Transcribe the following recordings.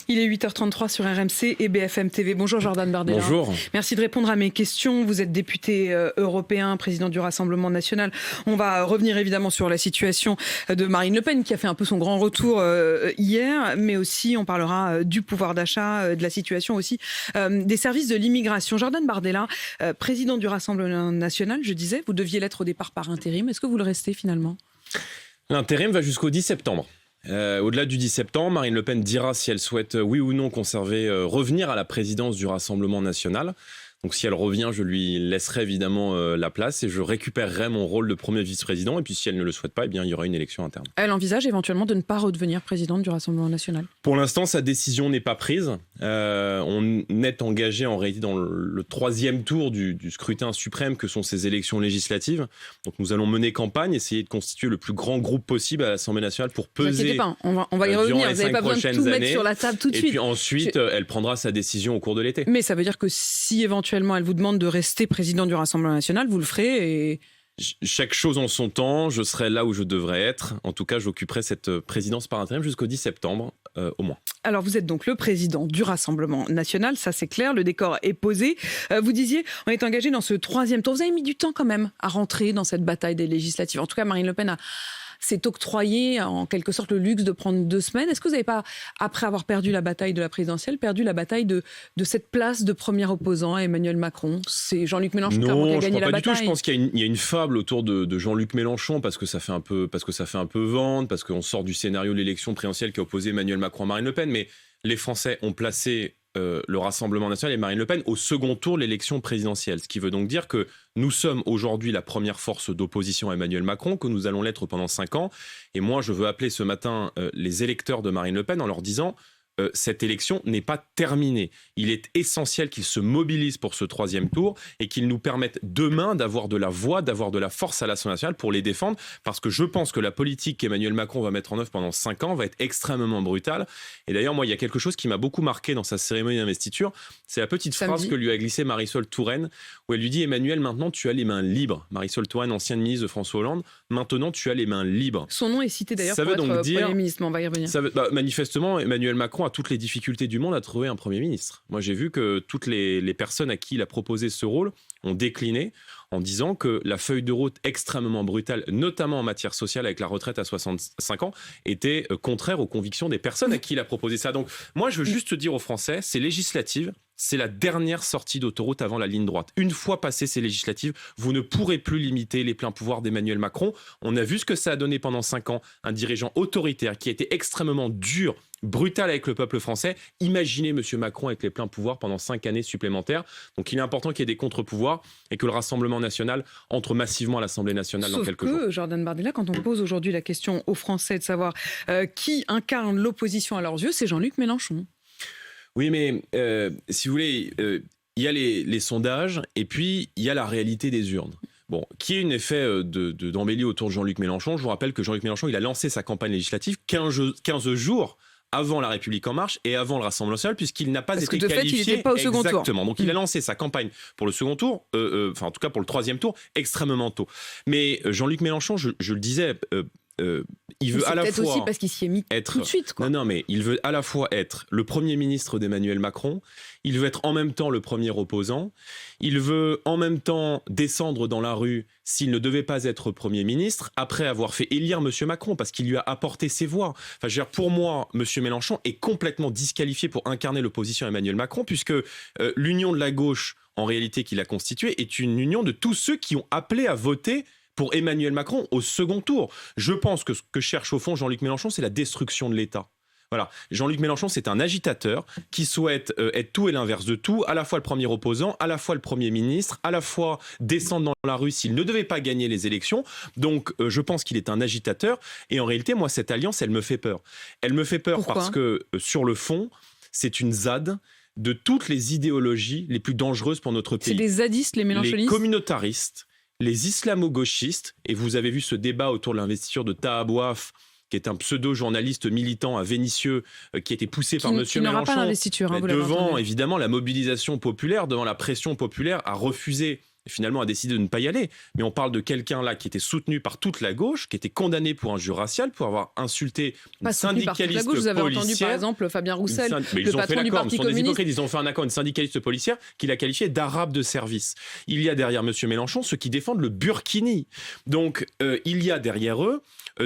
Il est 8h33 sur RMC et BFM TV. Bonjour Jordan Bardella. Bonjour. Merci de répondre à mes questions. Vous êtes député européen, président du Rassemblement national. On va revenir évidemment sur la situation de Marine Le Pen qui a fait un peu son grand retour hier, mais aussi on parlera du pouvoir d'achat, de la situation aussi des services de l'immigration. Jordan Bardella, président du Rassemblement national, je disais, vous deviez l'être au départ par intérim. Est-ce que vous le restez finalement ? L'intérim va jusqu'au 10 septembre. Au-delà du 10 septembre, Marine Le Pen dira si elle souhaite, oui ou non, revenir à la présidence du Rassemblement national. Donc si elle revient, je lui laisserai évidemment la place et je récupérerai mon rôle de premier vice-président. Et puis si elle ne le souhaite pas, eh bien, il y aura une élection interne. Elle envisage éventuellement de ne pas redevenir présidente du Rassemblement national ? Pour l'instant, sa décision n'est pas prise. On est engagé en réalité dans le troisième tour du scrutin suprême que sont ces élections législatives. Donc nous allons mener campagne, essayer de constituer le plus grand groupe possible à l'Assemblée nationale pour peser. Pas, on va y revenir. Vous n'avez pas besoin de tout mettre sur la table tout de suite. Et puis ensuite, elle prendra sa décision au cours de l'été. Mais ça veut dire que si éventuellement elle vous demande de rester président du Rassemblement national, vous le ferez et... Chaque chose en son temps, je serai là où je devrais être. En tout cas, j'occuperai cette présidence par intérim jusqu'au 10 septembre, au moins. Alors, vous êtes donc le président du Rassemblement national, ça c'est clair, le décor est posé. Vous disiez, on est engagé dans ce troisième tour. Vous avez mis du temps quand même à rentrer dans cette bataille des législatives. En tout cas, Marine Le Pen s'est octroyé en quelque sorte le luxe de prendre 2 semaines. Est-ce que vous n'avez pas, après avoir perdu la bataille de la présidentielle, perdu la bataille de cette place de premier opposant à Emmanuel Macron ? C'est Jean-Luc Mélenchon qui a gagné la bataille. Non, je crois pas du tout. Je pense qu'il y a une fable autour de Jean-Luc Mélenchon parce que ça fait un peu vendre, parce qu'on sort du scénario de l'élection présidentielle qui a opposé Emmanuel Macron à Marine Le Pen. Mais les Français ont placé le Rassemblement national et Marine Le Pen au second tour de l'élection présidentielle. Ce qui veut donc dire que nous sommes aujourd'hui la première force d'opposition à Emmanuel Macron, que nous allons l'être pendant 5 ans. Et moi, je veux appeler ce matin les électeurs de Marine Le Pen en leur disant cette élection n'est pas terminée. Il est essentiel qu'ils se mobilisent pour ce troisième tour et qu'ils nous permettent demain d'avoir de la voix, d'avoir de la force à l'Assemblée nationale pour les défendre, parce que je pense que la politique qu'Emmanuel Macron va mettre en œuvre pendant 5 ans va être extrêmement brutale. Et d'ailleurs, moi, il y a quelque chose qui m'a beaucoup marqué dans sa cérémonie d'investiture, c'est la petite phrase que lui a glissée Marisol Touraine, où elle lui dit « Emmanuel, maintenant tu as les mains libres ». Marisol Touraine, ancienne ministre de François Hollande, maintenant tu as les mains libres. Son nom est cité d'ailleurs pour être Premier ministre, mais on va y revenir. Manifestement, Emmanuel Macron a toutes les difficultés du monde à trouver un Premier ministre. Moi, j'ai vu que toutes les personnes à qui il a proposé ce rôle ont décliné en disant que la feuille de route extrêmement brutale, notamment en matière sociale avec la retraite à 65 ans, était contraire aux convictions des personnes à qui il a proposé ça. Donc moi, je veux juste dire aux Français, ces législatives, c'est la dernière sortie d'autoroute avant la ligne droite. Une fois passées ces législatives, vous ne pourrez plus limiter les pleins pouvoirs d'Emmanuel Macron. On a vu ce que ça a donné pendant 5 ans, un dirigeant autoritaire qui a été extrêmement dur, brutal avec le peuple français. Imaginez M. Macron avec les pleins pouvoirs pendant 5 années supplémentaires. Donc il est important qu'il y ait des contre-pouvoirs et que le Rassemblement national entre massivement à l'Assemblée nationale dans quelques jours. Sauf que, Jordan Bardella, quand on pose aujourd'hui la question aux Français de savoir qui incarne l'opposition à leurs yeux, c'est Jean-Luc Mélenchon. Oui, mais si vous voulez, il y a les sondages et puis il y a la réalité des urnes. Bon, qui est un effet d'embellie autour de Jean-Luc Mélenchon. Je vous rappelle que Jean-Luc Mélenchon, il a lancé sa campagne législative 15 jours avant La République En Marche et avant le Rassemblement national, puisqu'il n'a pas été qualifié. Parce que de fait, il n'était pas au second tour. Exactement. Donc il a lancé sa campagne pour le second tour, en tout cas pour le troisième tour, extrêmement tôt. Mais Jean-Luc Mélenchon, je le disais... il veut à la fois peut-être aussi parce qu'il s'y est mis tout de suite, quoi. Non, mais il veut à la fois être le Premier ministre d'Emmanuel Macron, il veut être en même temps le premier opposant, il veut en même temps descendre dans la rue s'il ne devait pas être Premier ministre, après avoir fait élire M. Macron, parce qu'il lui a apporté ses voix. Enfin, je veux dire, pour moi, M. Mélenchon est complètement disqualifié pour incarner l'opposition à Emmanuel Macron, puisque l'union de la gauche, en réalité, qu'il a constituée, est une union de tous ceux qui ont appelé à voter pour Emmanuel Macron au second tour. Je pense que ce que cherche au fond Jean-Luc Mélenchon, c'est la destruction de l'État. Voilà, Jean-Luc Mélenchon, c'est un agitateur qui souhaite être tout et l'inverse de tout, à la fois le premier opposant, à la fois le Premier ministre, à la fois descendre dans la rue s'il ne devait pas gagner les élections. Donc, je pense qu'il est un agitateur. Et en réalité, moi, cette alliance, elle me fait peur. Elle me fait peur. Pourquoi ? Parce que, sur le fond, c'est une ZAD de toutes les idéologies les plus dangereuses pour notre pays. C'est des zadistes, les mélenchonistes ? Les communautaristes, les islamo-gauchistes, et vous avez vu ce débat autour de l'investiture de Taha Bouaf, qui est un pseudo-journaliste militant à Vénissieux, qui a été poussé par M. Mélenchon, devant évidemment la mobilisation populaire, devant la pression populaire, a refusé finalement a décidé de ne pas y aller. Mais on parle de quelqu'un là qui était soutenu par toute la gauche, qui était condamné pour injure raciale, pour avoir insulté une syndicaliste policière. Vous avez entendu par exemple Fabien Roussel, le patron du Parti communiste. Ils ont fait un accord, une syndicaliste policière qui l'a qualifié d'arabe de service. Il y a derrière M. Mélenchon ceux qui défendent le burkini. Donc il y a derrière eux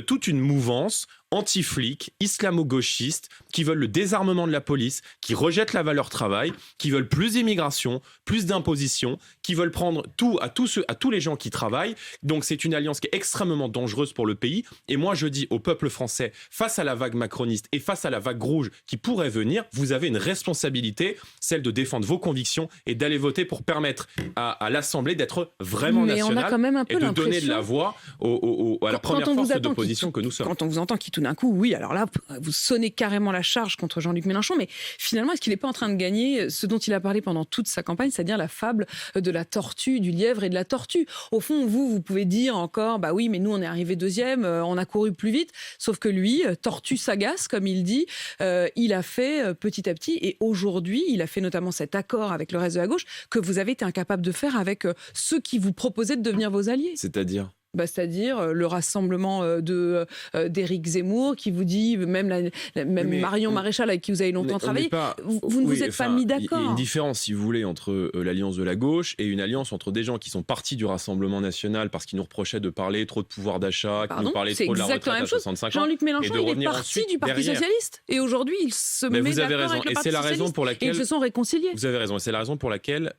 toute une mouvance anti-flics, islamo-gauchistes, qui veulent le désarmement de la police, qui rejettent la valeur travail, qui veulent plus d'immigration, plus d'imposition, qui veulent prendre tout à tous les gens qui travaillent. Donc c'est une alliance qui est extrêmement dangereuse pour le pays. Et moi je dis au peuple français, face à la vague macroniste et face à la vague rouge qui pourrait venir, vous avez une responsabilité, celle de défendre vos convictions et d'aller voter pour permettre à l'Assemblée d'être vraiment nationale et de donner de la voix à la première force d'opposition que nous sommes. Quand on vous entend qui tout d'un coup, oui, alors là, vous sonnez carrément la charge contre Jean-Luc Mélenchon, mais finalement, est-ce qu'il n'est pas en train de gagner ce dont il a parlé pendant toute sa campagne, c'est-à-dire la fable de la tortue, du lièvre et de la tortue? Au fond, vous pouvez dire encore, bah oui, mais nous, on est arrivé deuxième, on a couru plus vite, sauf que lui, tortue sagace, comme il dit, il a fait petit à petit, et aujourd'hui, il a fait notamment cet accord avec le reste de la gauche que vous avez été incapable de faire avec ceux qui vous proposaient de devenir vos alliés. C'est-à-dire ? C'est-à-dire le rassemblement d'Éric Zemmour qui vous dit, même Marion Maréchal avec qui vous avez longtemps travaillé, vous ne vous êtes pas mis d'accord. Il y a une différence, si vous voulez, entre l'alliance de la gauche et une alliance entre des gens qui sont partis du Rassemblement national parce qu'ils nous reprochaient de parler trop de pouvoir d'achat, qu'ils nous parlaient trop de la retraite à 65 ans. Jean-Luc Mélenchon, il est parti du Parti socialiste et aujourd'hui il se met d'accord avec le Parti socialiste et ils se sont réconciliés. Vous avez raison, et c'est la raison pour laquelle,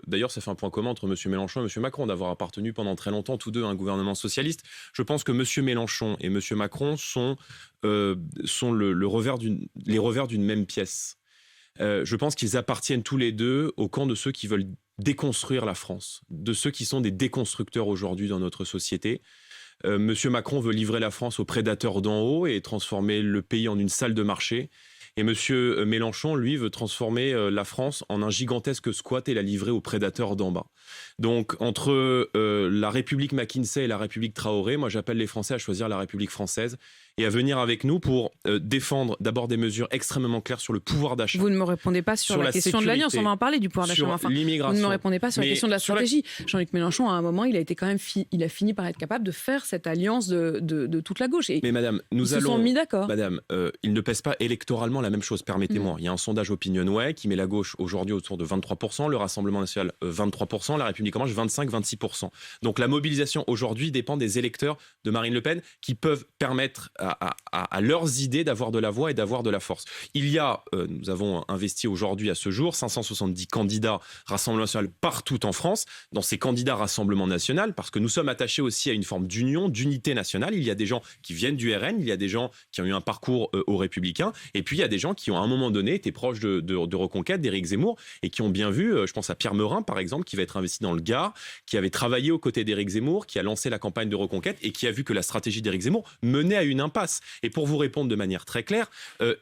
d'ailleurs ça fait un point commun entre M. Mélenchon et M. Macron, d'avoir appartenu pendant très longtemps tous deux un gouvernement socialiste. Je pense que M. Mélenchon et M. Macron sont les revers d'une même pièce. Je pense qu'ils appartiennent tous les deux au camp de ceux qui veulent déconstruire la France, de ceux qui sont des déconstructeurs aujourd'hui dans notre société. M. Macron veut livrer la France aux prédateurs d'en haut et transformer le pays en une salle de marché. Et M. Mélenchon, lui, veut transformer la France en un gigantesque squat et la livrer aux prédateurs d'en bas. Donc, entre la République McKinsey et la République Traoré, moi, j'appelle les Français à choisir la République française et à venir avec nous pour défendre d'abord des mesures extrêmement claires sur le pouvoir d'achat. Vous ne me répondez pas sur la question de l'alliance, on va en parler du pouvoir d'achat. Sur l'immigration. Vous ne me répondez pas sur la question de la stratégie. Jean-Luc Mélenchon, à un moment, il a été quand même il a fini par être capable de faire cette alliance de toute la gauche. Et mais madame, ils se sont mis d'accord. Madame, il ne pèse pas électoralement la même chose, permettez-moi. Il y a un sondage Opinionway qui met la gauche aujourd'hui autour de 23%, le Rassemblement national 23%, la République en marche 25-26%. Donc la mobilisation aujourd'hui dépend des électeurs de Marine Le Pen qui peuvent permettre à leurs idées d'avoir de la voix et d'avoir de la force. Nous avons investi aujourd'hui à ce jour 570 candidats Rassemblement national partout en France, dans ces candidats Rassemblement national, parce que nous sommes attachés aussi à une forme d'union, d'unité nationale. Il y a des gens qui viennent du RN, il y a des gens qui ont eu un parcours aux Républicains, et puis il y a des gens qui ont à un moment donné été proches de Reconquête, d'Éric Zemmour, et qui ont bien vu, je pense à Pierre Meurin par exemple, qui va être investi dans le Gard, qui avait travaillé aux côtés d'Éric Zemmour, qui a lancé la campagne de Reconquête, et qui a vu que la stratégie d'Éric Zemmour menait à une impasse. Et pour vous répondre de manière très claire,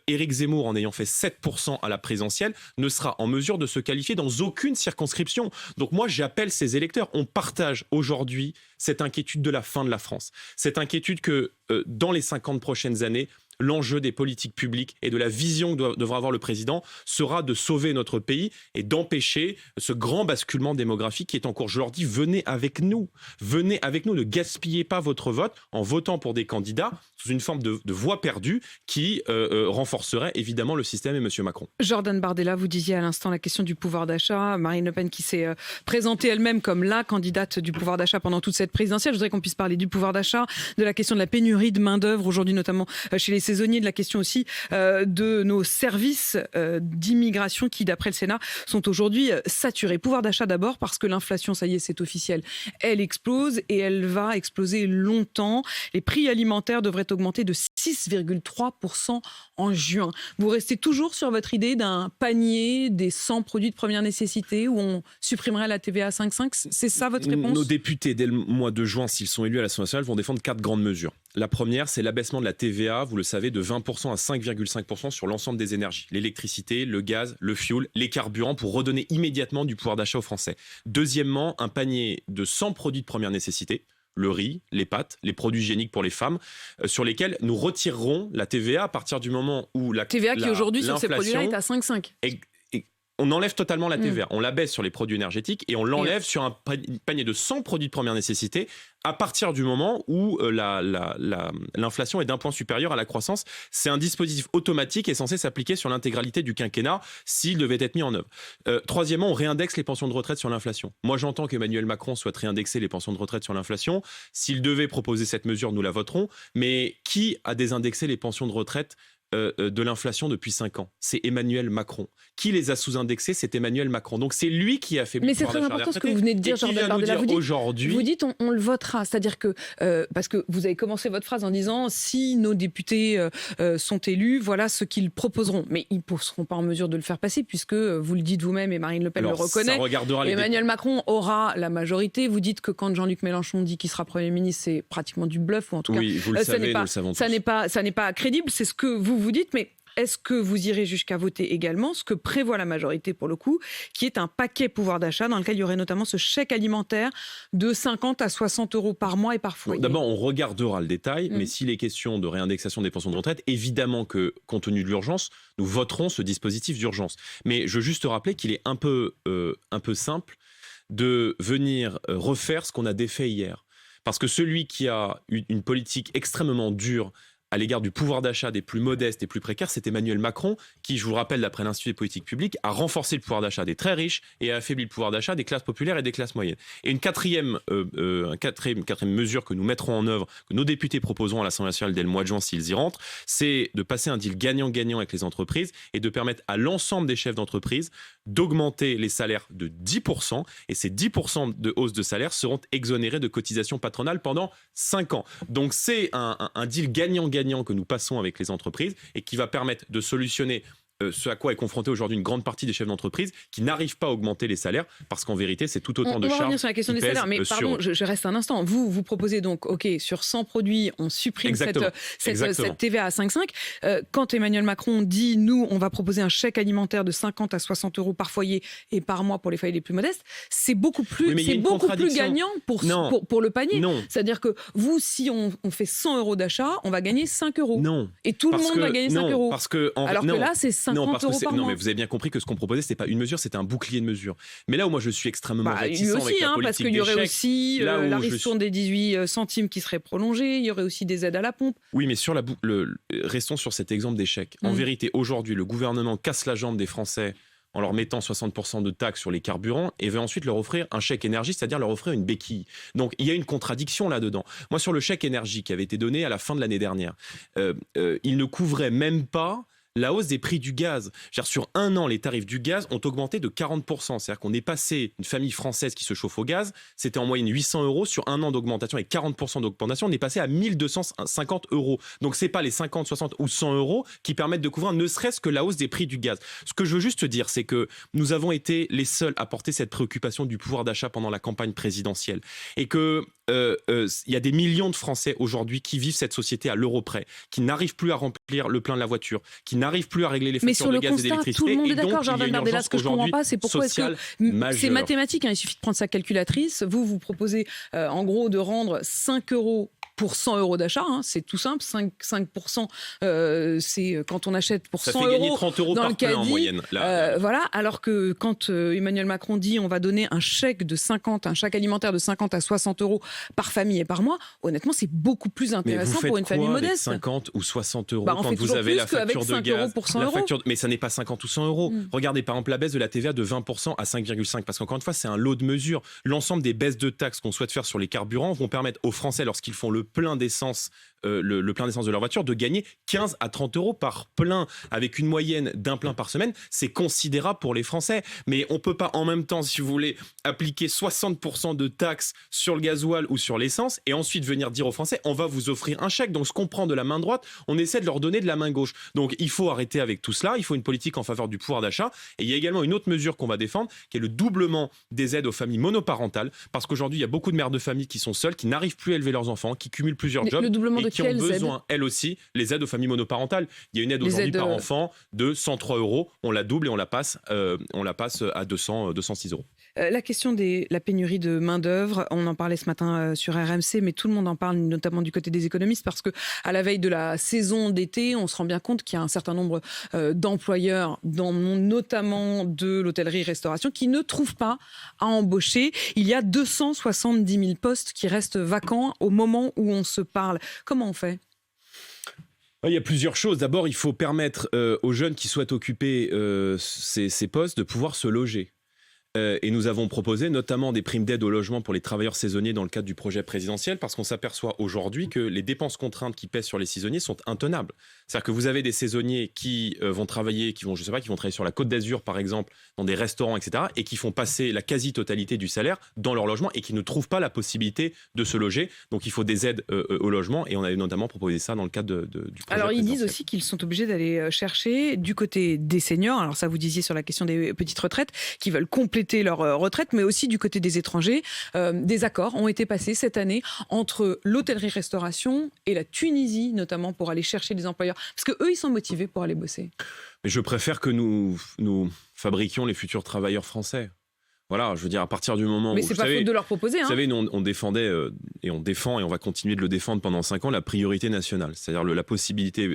Éric Zemmour, en ayant fait 7% à la présidentielle, ne sera en mesure de se qualifier dans aucune circonscription. Donc moi, j'appelle ces électeurs. On partage aujourd'hui cette inquiétude de la fin de la France. Cette inquiétude que dans les 50 prochaines années, l'enjeu des politiques publiques et de la vision que devra avoir le président sera de sauver notre pays et d'empêcher ce grand basculement démographique qui est en cours. Je leur dis, venez avec nous, ne gaspillez pas votre vote en votant pour des candidats sous une forme de voix perdue qui renforcerait évidemment le système et M. Macron. Jordan Bardella, vous disiez à l'instant la question du pouvoir d'achat. Marine Le Pen qui s'est présentée elle-même comme la candidate du pouvoir d'achat pendant toute cette présidentielle. Je voudrais qu'on puisse parler du pouvoir d'achat, de la question de la pénurie de main-d'œuvre aujourd'hui, notamment chez les saisonniers, de la question aussi de nos services d'immigration qui, d'après le Sénat, sont aujourd'hui saturés. Pouvoir d'achat d'abord parce que l'inflation, ça y est, c'est officiel, elle explose et elle va exploser longtemps. Les prix alimentaires devraient augmenter de 6,3% en juin. Vous restez toujours sur votre idée d'un panier des 100 produits de première nécessité où on supprimerait la TVA à 5,5 ? C'est ça votre réponse ? Nos députés, dès le mois de juin, s'ils sont élus à l'Assemblée nationale, vont défendre 4 grandes mesures. La première, c'est l'abaissement de la TVA, vous le savez, de 20% à 5,5% sur l'ensemble des énergies. L'électricité, le gaz, le fioul, les carburants, pour redonner immédiatement du pouvoir d'achat aux Français. Deuxièmement, un panier de 100 produits de première nécessité, le riz, les pâtes, les produits hygiéniques pour les femmes, sur lesquels nous retirerons la TVA à partir du moment où la TVA qui aujourd'hui sur ces produits-là est à 5,5. on enlève totalement la TVA. On la baisse sur les produits énergétiques et on l'enlève sur un panier de 100 produits de première nécessité à partir du moment où l'inflation est d'un point supérieur à la croissance. C'est un dispositif automatique et censé s'appliquer sur l'intégralité du quinquennat s'il devait être mis en œuvre. Troisièmement, on réindexe les pensions de retraite sur l'inflation. Moi, j'entends qu'Emmanuel Macron souhaite réindexer les pensions de retraite sur l'inflation. S'il devait proposer cette mesure, nous la voterons. Mais qui a désindexé les pensions de retraite de l'inflation depuis 5 ans? C'est Emmanuel Macron. Qui les a sous-indexés? C'est Emmanuel Macron. Donc c'est lui qui a fait... Mais c'est très important ce que vous venez de dire, Jordan Bardella. Vous dites on le votera. C'est-à-dire que, parce que vous avez commencé votre phrase en disant si nos députés sont élus, voilà ce qu'ils proposeront. Mais ils ne seront pas en mesure de le faire passer puisque, vous le dites vous-même et Marine Le Pen le reconnaît, Emmanuel Macron aura la majorité. Vous dites que quand Jean-Luc Mélenchon dit qu'il sera Premier ministre, c'est pratiquement du bluff, ou en tout cas, vous le savez, nous le savons tous. Ça n'est pas crédible, c'est ce que vous dites, mais est-ce que vous irez jusqu'à voter également ce que prévoit la majorité pour le coup, qui est un paquet pouvoir d'achat dans lequel il y aurait notamment ce chèque alimentaire de 50 à 60 euros par mois et par foyer? D'abord, on regardera le détail, mais s'il est question de réindexation des pensions de retraite, évidemment que, compte tenu de l'urgence, nous voterons ce dispositif d'urgence. Mais je veux juste rappeler qu'il est un peu simple de venir refaire ce qu'on a défait hier. Parce que celui qui a une politique extrêmement dure à l'égard du pouvoir d'achat des plus modestes et plus précaires, c'est Emmanuel Macron qui, je vous le rappelle, d'après l'Institut des politiques publiques, a renforcé le pouvoir d'achat des très riches et a affaibli le pouvoir d'achat des classes populaires et des classes moyennes. Et une quatrième mesure que nous mettrons en œuvre, que nos députés proposeront à l'Assemblée nationale dès le mois de juin s'ils y rentrent, c'est de passer un deal gagnant-gagnant avec les entreprises et de permettre à l'ensemble des chefs d'entreprise d'augmenter les salaires de 10%, et ces 10% de hausse de salaire seront exonérés de cotisations patronales pendant 5 ans. Donc c'est un deal gagnant-gagnant que nous passons avec les entreprises et qui va permettre de solutionner ce à quoi est confrontée aujourd'hui une grande partie des chefs d'entreprise qui n'arrivent pas à augmenter les salaires parce qu'en vérité, c'est tout autant de charges. On va revenir sur la question des salaires, mais pardon, je reste un instant. Vous proposez donc, OK, sur 100 produits, on supprime cette TVA à 5,5. Quand Emmanuel Macron dit, nous, on va proposer un chèque alimentaire de 50 à 60 euros par foyer et par mois pour les foyers les plus modestes, c'est beaucoup plus gagnant pour le panier. Non. C'est-à-dire que vous, si on fait 100 euros d'achat, on va gagner 5 euros. Non. Et tout le monde va gagner 5 euros. Alors que là, c'est 50 euros par mois. Mais vous avez bien compris que ce qu'on proposait, c'était pas une mesure, c'était un bouclier de mesures. Mais là où moi je suis extrêmement réticent avec la politique parce qu'il y aurait aussi la ristourne des 18 centimes qui serait prolongée, il y aurait aussi des aides à la pompe. Oui, mais restons sur cet exemple des chèques. En vérité, aujourd'hui, le gouvernement casse la jambe des Français en leur mettant 60% de taxes sur les carburants et veut ensuite leur offrir un chèque énergie, c'est-à-dire leur offrir une béquille. Donc il y a une contradiction là-dedans. Moi, sur le chèque énergie qui avait été donné à la fin de l'année dernière, il ne couvrait même pas la hausse des prix du gaz. Sur un an, les tarifs du gaz ont augmenté de 40%. C'est-à-dire qu'on est passé, une famille française qui se chauffe au gaz, c'était en moyenne 800 euros sur un an d'augmentation et 40% d'augmentation, on est passé à 1250 euros. Donc c'est pas les 50, 60 ou 100 euros qui permettent de couvrir ne serait-ce que la hausse des prix du gaz. Ce que je veux juste dire, c'est que nous avons été les seuls à porter cette préoccupation du pouvoir d'achat pendant la campagne présidentielle et que y a des millions de Français aujourd'hui qui vivent cette société à l'euro près, qui n'arrivent plus à remplir le plein de la voiture, qui n'arrivent plus à régler les factures de gaz et d'électricité. Tout le monde est d'accord, Jordan Bardella. Ce que je ne comprends pas, c'est pourquoi est-ce que c'est mathématique. Il suffit de prendre sa calculatrice. Vous proposez en gros de rendre 5 euros pour 100 euros d'achat, c'est tout simple, 5%, c'est quand on achète pour 100 euros. Ça fait gagner 30 euros par plein en moyenne. Voilà, alors que quand Emmanuel Macron dit on va donner un chèque alimentaire de 50 à 60 euros par famille et par mois, honnêtement, c'est beaucoup plus intéressant pour une famille modeste. 50 ou 60 euros quand vous avez la facture de gaz, mais ça n'est pas 50 ou 100 euros. Regardez par exemple la baisse de la TVA de 20% à 5,5%, parce qu'encore une fois, c'est un lot de mesures. L'ensemble des baisses de taxes qu'on souhaite faire sur les carburants vont permettre aux Français, lorsqu'ils font le plein d'essence, le plein d'essence de leur voiture, de gagner 15 à 30 euros par plein, avec une moyenne d'un plein par semaine. C'est considérable pour les Français. Mais on ne peut pas en même temps, si vous voulez, appliquer 60% de taxes sur le gasoil ou sur l'essence et ensuite venir dire aux Français, on va vous offrir un chèque. Donc ce qu'on prend de la main droite, on essaie de leur donner de la main gauche. Donc il faut arrêter avec tout cela. Il faut une politique en faveur du pouvoir d'achat. Et il y a également une autre mesure qu'on va défendre, qui est le doublement des aides aux familles monoparentales. Parce qu'aujourd'hui, il y a beaucoup de mères de famille qui sont seules, qui n'arrivent plus à élever leurs enfants, qui cumulent plusieurs jobs et qui ont besoin, elles aussi, les aides aux familles monoparentales. Il y a une aide aujourd'hui par enfant de 103 euros. On la double et on la passe à 206 euros. La question de la pénurie de main-d'œuvre, on en parlait ce matin sur RMC, mais tout le monde en parle, notamment du côté des économistes, parce qu'à la veille de la saison d'été, on se rend bien compte qu'il y a un certain nombre d'employeurs, notamment de l'hôtellerie-restauration, qui ne trouvent pas à embaucher. Il y a 270 000 postes qui restent vacants au moment où on se parle. Comment on fait ? Il y a plusieurs choses. D'abord, il faut permettre aux jeunes qui souhaitent occuper ces postes de pouvoir se loger. Et nous avons proposé notamment des primes d'aide au logement pour les travailleurs saisonniers dans le cadre du projet présidentiel, parce qu'on s'aperçoit aujourd'hui que les dépenses contraintes qui pèsent sur les saisonniers sont intenables. C'est-à-dire que vous avez des saisonniers qui vont travailler, qui vont travailler sur la Côte d'Azur par exemple, dans des restaurants, etc., et qui font passer la quasi-totalité du salaire dans leur logement et qui ne trouvent pas la possibilité de se loger. Donc il faut des aides au logement, et on avait notamment proposé ça dans le cadre du projet Alors présidentiel. ils disent aussi qu'ils sont obligés d'aller chercher du côté des seniors, alors ça vous disiez sur la question des petites retraites, qui veulent compléter leur retraite, mais aussi du côté des étrangers. Des accords ont été passés cette année entre l'hôtellerie-restauration et la Tunisie, notamment pour aller chercher des employeurs. Parce qu'eux, ils sont motivés pour aller bosser. Mais je préfère que nous fabriquions les futurs travailleurs français. Voilà, je veux dire, à partir du moment où... Mais c'est pas faute de leur proposer. Vous savez, nous, on défendait, et on défend, et on va continuer de le défendre pendant 5 ans, la priorité nationale. C'est-à-dire la possibilité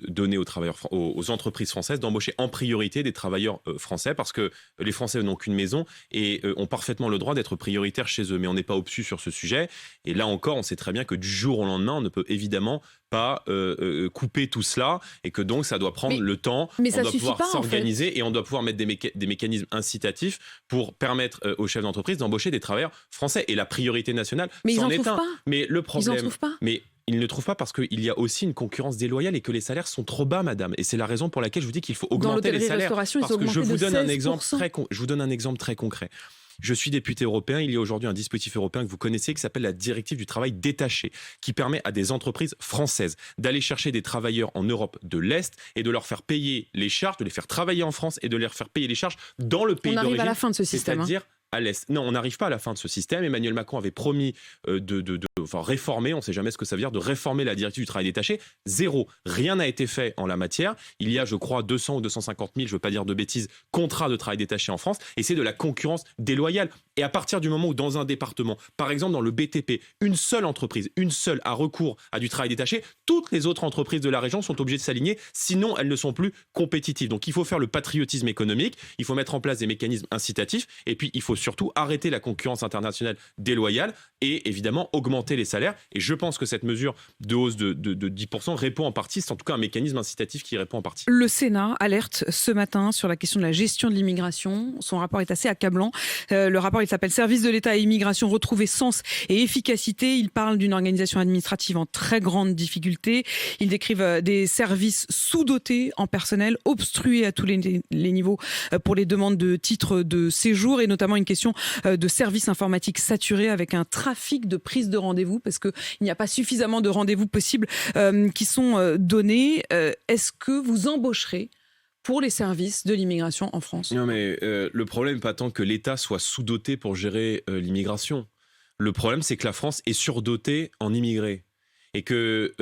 donnée aux entreprises françaises d'embaucher en priorité des travailleurs français, parce que les Français n'ont qu'une maison et ont parfaitement le droit d'être prioritaires chez eux. Mais on n'est pas obtus sur ce sujet. Et là encore, on sait très bien que du jour au lendemain, on ne peut évidemment pas couper tout cela, et que donc ça doit prendre le temps. Mais ça on doit suffit pouvoir pas, s'organiser, en fait. et on doit pouvoir mettre des mécanismes incitatifs pour permettre aux chefs d'entreprise d'embaucher des travailleurs français. Et la priorité nationale, mais ils c'en en est trouvent un. pas. Mais le problème, ils en trouvent pas. Mais ils ne trouvent pas parce qu'il y a aussi une concurrence déloyale et que les salaires sont trop bas, madame. Et c'est la raison pour laquelle je vous dis qu'il faut augmenter les salaires. Parce que je vous donne un exemple très concret. Je suis député européen. Il y a aujourd'hui un dispositif européen que vous connaissez qui s'appelle la directive du travail détaché, qui permet à des entreprises françaises d'aller chercher des travailleurs en Europe de l'Est et de leur faire payer les charges, de les faire travailler en France et de leur faire payer les charges dans le pays d'origine. On arrive à la fin de ce système. C'est-à-dire à l'Est. Non, on n'arrive pas à la fin de ce système. Emmanuel Macron avait promis de réformer, on ne sait jamais ce que ça veut dire, de réformer la directive du travail détaché. Zéro. Rien n'a été fait en la matière. Il y a, je crois, 200 ou 250 000, je ne veux pas dire de bêtises, contrats de travail détaché en France, et c'est de la concurrence déloyale. Et à partir du moment où, dans un département, par exemple dans le BTP, une seule entreprise, a recours à du travail détaché, toutes les autres entreprises de la région sont obligées de s'aligner, sinon elles ne sont plus compétitives. Donc il faut faire le patriotisme économique, il faut mettre en place des mécanismes incitatifs, et puis il faut surtout arrêter la concurrence internationale déloyale et évidemment augmenter les salaires. Et je pense que cette mesure de hausse de 10% répond en partie, c'est en tout cas un mécanisme incitatif qui répond en partie. Le Sénat alerte ce matin sur la question de la gestion de l'immigration. Son rapport est assez accablant. Le rapport, il s'appelle « Service de l'État et immigration, retrouver sens et efficacité ». Il parle d'une organisation administrative en très grande difficulté. Ils décrivent des services sous-dotés en personnel, obstrués à tous les niveaux pour les demandes de titres de séjour, et notamment une question de services informatiques saturés avec un trafic de prise de rendez-vous, parce qu'il n'y a pas suffisamment de rendez-vous possibles qui sont donnés. Est-ce que vous embaucherez pour les services de l'immigration en France? Non, mais le problème, pas tant que l'État soit sous-doté pour gérer l'immigration. Le problème, c'est que la France est surdotée en immigrés. Et que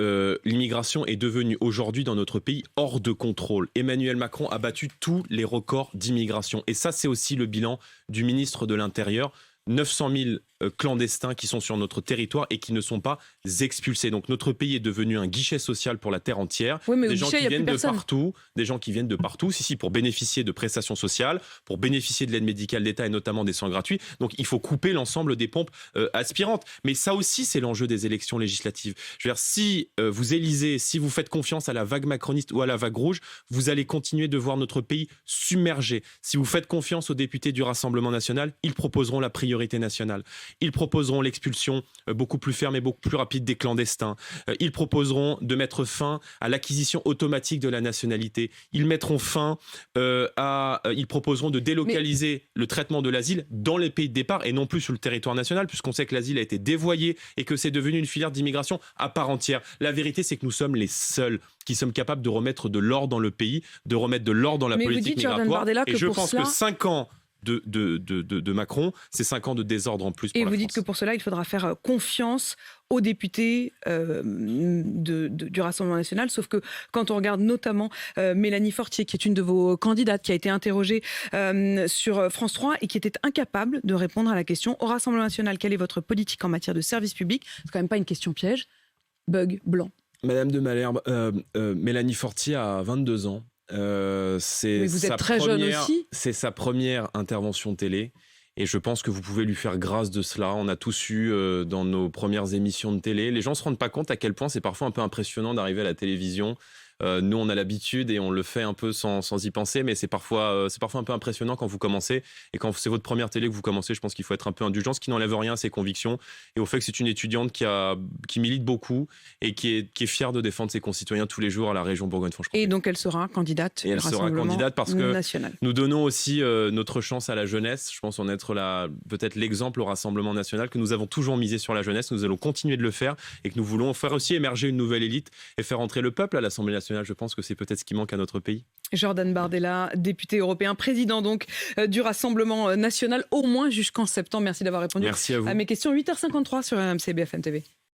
l'immigration est devenue aujourd'hui dans notre pays hors de contrôle. Emmanuel Macron a battu tous les records d'immigration. Et ça, c'est aussi le bilan du ministre de l'Intérieur. 900 000 clandestins qui sont sur notre territoire et qui ne sont pas expulsés. Donc notre pays est devenu un guichet social pour la terre entière. Oui, mais des gens qui viennent de partout, pour bénéficier de prestations sociales, pour bénéficier de l'aide médicale d'État et notamment des soins gratuits. Donc il faut couper l'ensemble des pompes aspirantes. Mais ça aussi, c'est l'enjeu des élections législatives. Je veux dire, si vous élisez, si vous faites confiance à la vague macroniste ou à la vague rouge, vous allez continuer de voir notre pays submergé. Si vous faites confiance aux députés du Rassemblement national, ils proposeront la priorité nationale. Ils proposeront l'expulsion beaucoup plus ferme et beaucoup plus rapide des clandestins. Ils proposeront de mettre fin à l'acquisition automatique de la nationalité. Ils mettront fin ils proposeront de délocaliser le traitement de l'asile dans les pays de départ et non plus sur le territoire national, puisqu'on sait que l'asile a été dévoyé et que c'est devenu une filière d'immigration à part entière. La vérité, c'est que nous sommes les seuls qui sommes capables de remettre de l'ordre dans le pays, de remettre de l'ordre dans la politique migratoire. Et je pense que 5 ans de Macron, c'est 5 ans de désordre en plus pour Et la vous France. dites que pour cela, il faudra faire confiance aux députés du Rassemblement national, sauf que quand on regarde notamment Mélanie Fortier, qui est une de vos candidates, qui a été interrogée sur France 3 et qui était incapable de répondre à la question au Rassemblement national, quelle est votre politique en matière de service public? C'est quand même pas une question piège. Bug blanc. Madame de Malherbe, Mélanie Fortier a 22 ans. Mais vous êtes très jeune aussi. C'est sa première intervention télé. Et je pense que vous pouvez lui faire grâce de cela. On a tous eu dans nos premières émissions de télé. Les gens ne se rendent pas compte à quel point c'est parfois un peu impressionnant d'arriver à la télévision. Nous, on a l'habitude et on le fait un peu sans y penser, mais c'est parfois un peu impressionnant quand vous commencez. Et quand c'est votre première télé que vous commencez, je pense qu'il faut être un peu indulgent, ce qui n'enlève rien à ses convictions et au fait que c'est une étudiante qui milite beaucoup et qui est fière de défendre ses concitoyens tous les jours à la région Bourgogne-Franche-Comté. Et donc elle sera candidate. Et elle sera candidate parce que national. Nous donnons aussi notre chance à la jeunesse. Je pense en être peut-être l'exemple au Rassemblement national, que nous avons toujours misé sur la jeunesse. Nous allons continuer de le faire et que nous voulons faire aussi émerger une nouvelle élite et faire entrer le peuple à l'Assemblée nationale. Je pense que c'est peut-être ce qui manque à notre pays. Jordan Bardella, député européen, président donc du Rassemblement national, au moins jusqu'en septembre. Merci d'avoir répondu Merci à vous. à mes questions. 8h53 sur RMC BFM TV.